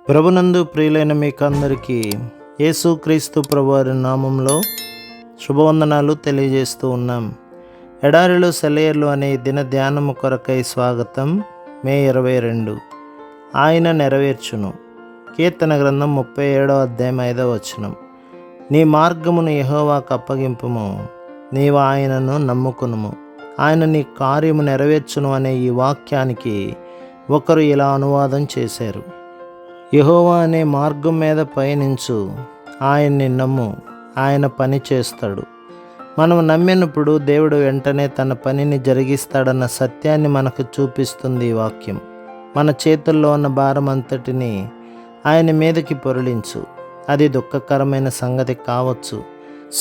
ప్రభునందు ప్రియులైన మీకందరికీ యేసుక్రీస్తు ప్రభువారి నామంలో శుభవందనాలు తెలియజేస్తూ ఉన్నాం. ఎడారిలో సెలయేర్లు అనే దిన ధ్యానము కొరకై స్వాగతం. మే 22. ఆయన నెరవేర్చును. కీర్తన గ్రంథం 37వ అధ్యాయం 5వ వచనం. నీ మార్గమును యెహోవాకు అప్పగింపుము, నీవు ఆయనను నమ్ముకునుము, ఆయన నీ కార్యము నెరవేర్చును అనే ఈ వాక్యానికి ఒకరు ఇలా అనువాదం చేశారు: యెహోవా అనే మార్గం మీద పయనించు, ఆయన్ని నమ్ము, ఆయన పని చేస్తాడు. మనం నమ్మినప్పుడు దేవుడు వెంటనే తన పనిని జరిగిస్తాడన్న సత్యాన్ని మనకు చూపిస్తుంది ఈ వాక్యం. మన చేతుల్లో ఉన్న భారం అంతటిని ఆయన మీదకి పొరలించు. అది దుఃఖకరమైన సంగతి కావచ్చు,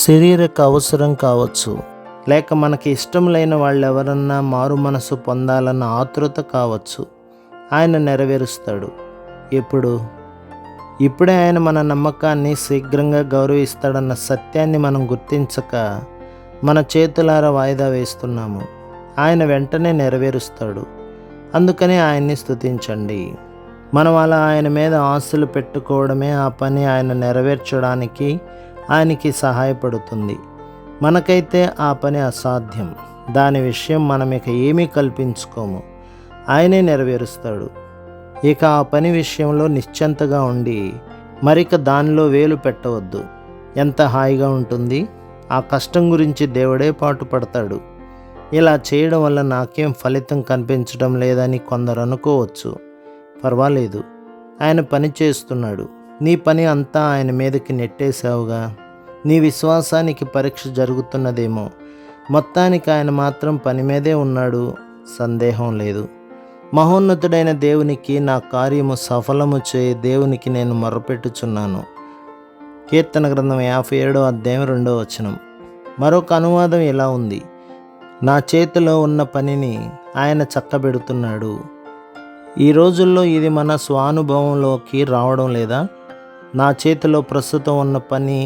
శరీరక అవసరం కావచ్చు, లేక మనకి ఇష్టం లేని వాళ్ళు ఎవరన్నా మారు మనసు పొందాలన్న ఆతృత కావచ్చు. ఆయన నెరవేరుస్తాడు. ఇప్పుడే ఆయన మన నమ్మకాన్ని శీఘ్రంగా గౌరవిస్తాడన్న సత్యాన్ని మనం గుర్తించక మన చేతులారా వాయిదా వేస్తున్నాము. ఆయన వెంటనే నెరవేరుస్తాడు. అందుకని ఆయన్ని స్తుతించండి. మనం అలా ఆయన మీద ఆశలు పెట్టుకోవడమే ఆ పని ఆయన నెరవేర్చడానికి ఆయనకి సహాయపడుతుంది. మనకైతే ఆ పని అసాధ్యం. దాని విషయం మనం ఇక ఏమీ కల్పించుకోము. ఆయనే నెరవేరుస్తాడు. ఇక ఆ పని విషయంలో నిశ్చింతగా ఉండి మరిక దానిలో వేలు పెట్టవద్దు. ఎంత హాయిగా ఉంటుంది. ఆ కష్టం గురించి దేవుడే పాటుపడతాడు. ఇలా చేయడం వల్ల నాకేం ఫలితం కనిపించడం లేదని కొందరు అనుకోవచ్చు. పర్వాలేదు, ఆయన పని చేస్తున్నాడు. నీ పని అంతా ఆయన మీదకి నెట్టేశావుగా. నీ విశ్వాసానికి పరీక్ష జరుగుతున్నదేమో. మొత్తానికి ఆయన మాత్రం పని మీదే ఉన్నాడు, సందేహం లేదు. మహోన్నతుడైన దేవునికి నా కార్యము సఫలము చేయి దేవునికి నేను మొరపెట్టుచున్నాను. కీర్తన గ్రంథం 57వ అధ్యాయం 2వ వచనం. మరొక అనువాదం ఇలా ఉంది: నా చేతిలో ఉన్న పనిని ఆయన చక్కబెడుతున్నాడు. ఈ రోజుల్లో ఇది మన స్వానుభవంలోకి రావడం లేదా? నా చేతిలో ప్రస్తుతం ఉన్న పని,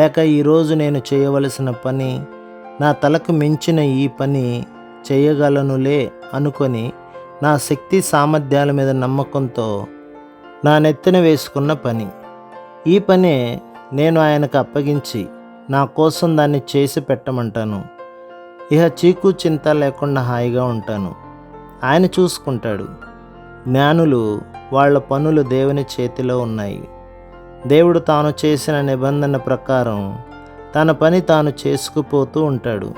లేక ఈరోజు నేను చేయవలసిన పని, నా తలకు మించిన ఈ పని చేయగలనులే అనుకొని నా శక్తి సామర్థ్యాల మీద నమ్మకంతో నా నెత్తిన వేసుకున్న పని. ఈ పనే నేను ఆయనకు అప్పగించి నా కోసం దాన్ని చేసి పెట్టమంటాను. ఇహ చీకు చింత లేకుండా హాయిగా ఉంటాను. ఆయన చూసుకుంటాడు. జ్ఞానులు వాళ్ళ పనులు దేవుని చేతిలో ఉన్నాయి. దేవుడు తాను చేసిన నిబంధన ప్రకారం తన పని తాను చేసుకుపోతూ ఉంటాడు.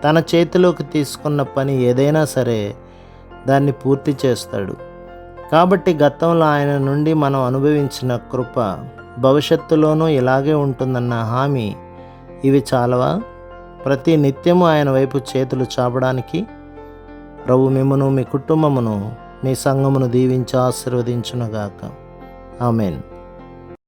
తన చేతిలోకి తీసుకున్న పని ఏదైనా సరే దాన్ని పూర్తి చేస్తాడు. కాబట్టి గతంలో ఆయన నుండి మనం అనుభవించిన కృప భవిష్యత్తులోనూ ఇలాగే ఉంటుందన్న హామీ ఇవి చాలవా? ప్రతి నిత్యము ఆయన వైపు చేతులు చాపడానికి ప్రభు మిమ్మును, మీ కుటుంబమును, మీ సంఘమును దీవించి ఆశీర్వదించునుగాక. ఆమేన్.